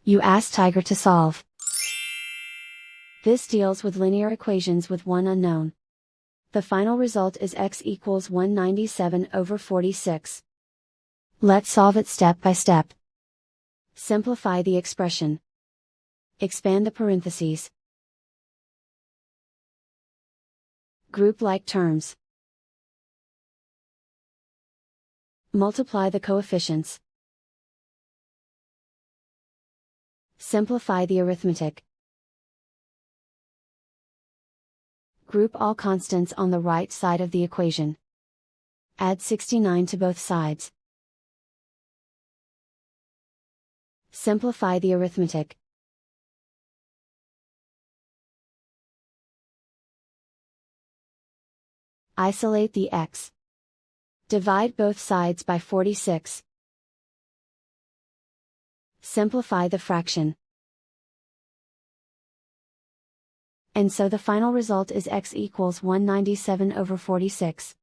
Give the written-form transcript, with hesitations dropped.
You ask Tiger to solve. This deals with linear equations with one unknown. The final result is x equals 197/46. Let's solve it step by step. Simplify the expression. Expand the parentheses. Group like terms. Multiply the coefficients. Simplify the arithmetic. Group all constants on the right side of the equation. Add 69 to both sides. Simplify the arithmetic. Isolate the x. Divide both sides by 46. Simplify the fraction. And so the final result is x equals 197/46.